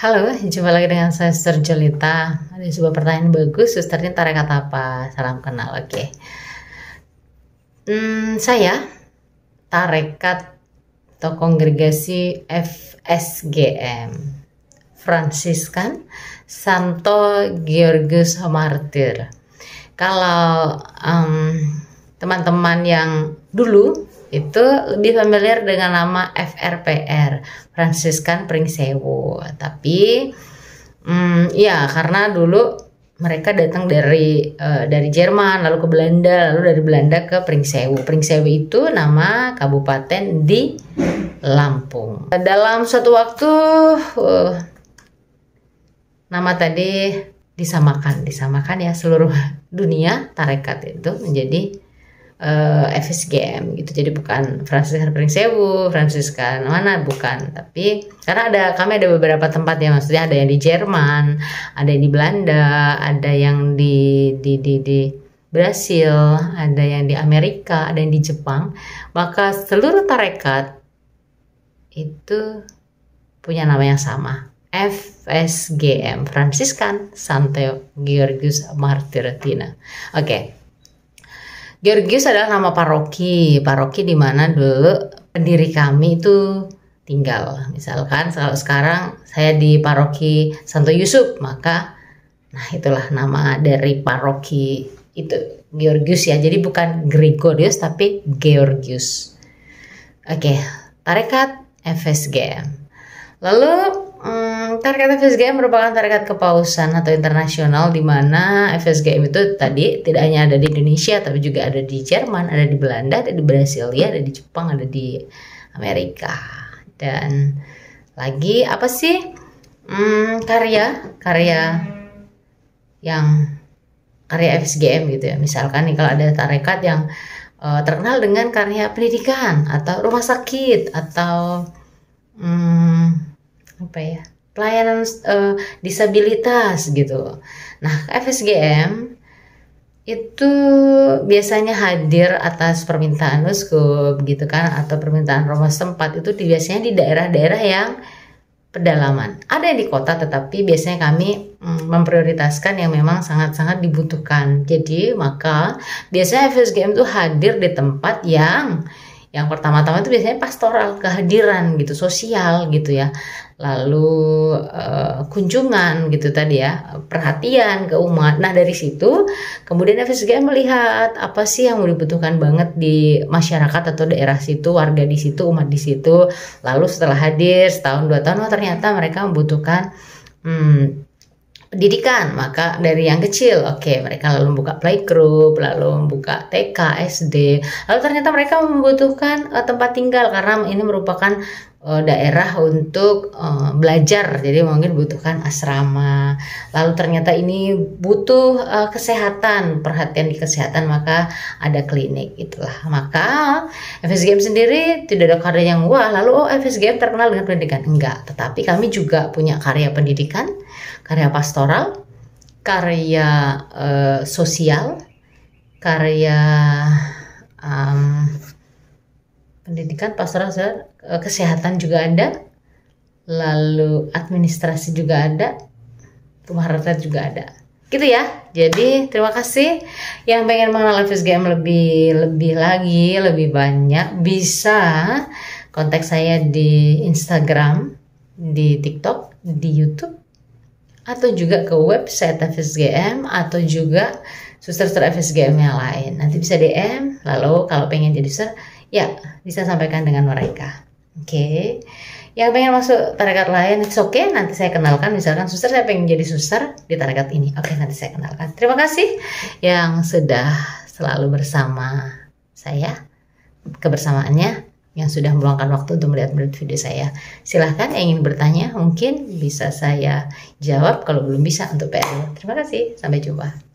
Halo, jumpa lagi dengan saya Suster Jolita. Ada sebuah pertanyaan bagus, susternya tarekat apa? Salam kenal, oke. Saya tarekat atau kongregasi FSGM, Fransiskan Santo Georgius Martir. Kalau teman-teman yang dulu itu lebih familiar dengan nama FRPR, Fransiskan Pringsewu. Tapi ya karena dulu mereka datang dari Jerman, lalu ke Belanda, lalu dari Belanda ke Pringsewu. Pringsewu itu nama kabupaten di Lampung. Dalam suatu waktu nama tadi disamakan ya, seluruh dunia tarekat itu menjadi FSGM gitu. Jadi bukan Fransiskan Pringsewu, Fransiskan mana, bukan. Tapi karena kami ada beberapa tempat ya, maksudnya ada yang di Jerman, ada yang di Belanda, ada yang di Brasil, ada yang di Amerika, ada yang di Jepang. Maka seluruh tarekat itu punya nama yang sama, FSGM, Fransiskan Santo Georgius Martir. Oke. Georgius adalah nama paroki di mana dulu pendiri kami itu tinggal. Misalkan kalau sekarang saya di paroki Santo Yusuf, maka itulah nama dari paroki itu, Georgius ya. Jadi bukan Gregorius tapi Georgius. Oke, tarekat FSGM. Lalu tarekat FSGM merupakan tarekat kepausan atau internasional, di mana FSGM itu tadi tidak hanya ada di Indonesia tapi juga ada di Jerman, ada di Belanda, ada di Brasilia, ada di Jepang, ada di Amerika. Dan lagi apa sih karya FSGM gitu ya. Misalkan nih kalau ada tarekat yang terkenal dengan karya pendidikan atau rumah sakit atau pelayanan disabilitas gitu. Nah, FSGM itu biasanya hadir atas permintaan uskup gitu kan, atau permintaan romo setempat. Itu biasanya di daerah-daerah yang pedalaman. Ada yang di kota, tetapi biasanya kami memprioritaskan yang memang sangat-sangat dibutuhkan. Jadi maka biasanya FSGM itu hadir di tempat yang pertama-tama itu biasanya pastoral, kehadiran gitu, sosial gitu ya. Lalu kunjungan gitu tadi ya, perhatian ke umat. Nah, dari situ kemudian FSGM melihat apa sih yang dibutuhkan banget di masyarakat atau daerah situ, warga di situ, umat di situ. Lalu setelah hadir setahun 2 tahun, ternyata mereka membutuhkan pendidikan. Maka dari yang kecil, mereka lalu membuka playgroup, lalu membuka TK, SD. Lalu ternyata mereka membutuhkan tempat tinggal karena ini merupakan daerah untuk belajar, jadi mungkin butuhkan asrama. Lalu ternyata ini butuh kesehatan, perhatian di kesehatan, maka ada klinik. Itulah, maka FSGM sendiri tidak ada karya yang wah lalu FSGM terkenal dengan pendidikan, enggak. Tetapi kami juga punya karya pendidikan, karya pastoral, karya sosial, karya pendidikan, pastoral, kesehatan juga ada, lalu administrasi juga ada, rumah retret juga ada, gitu ya. Jadi terima kasih. Yang pengen mengenal FSGM lebih lagi, lebih banyak, bisa kontak saya di Instagram, di TikTok, di YouTube, atau juga ke website FSGM, atau juga suster-suster FSGM yang lain. Nanti bisa DM, lalu kalau pengen jadi suster ya bisa sampaikan dengan mereka. Oke. Yang pengen masuk tarekat lain, it's okay, nanti saya kenalkan. Misalkan suster, saya pengen jadi suster di tarekat ini, nanti saya kenalkan. Terima kasih yang sudah selalu bersama saya, kebersamaannya, yang sudah meluangkan waktu untuk melihat video saya. Silahkan yang ingin bertanya, mungkin bisa saya jawab. Kalau belum bisa untuk PR. Terima kasih, sampai jumpa.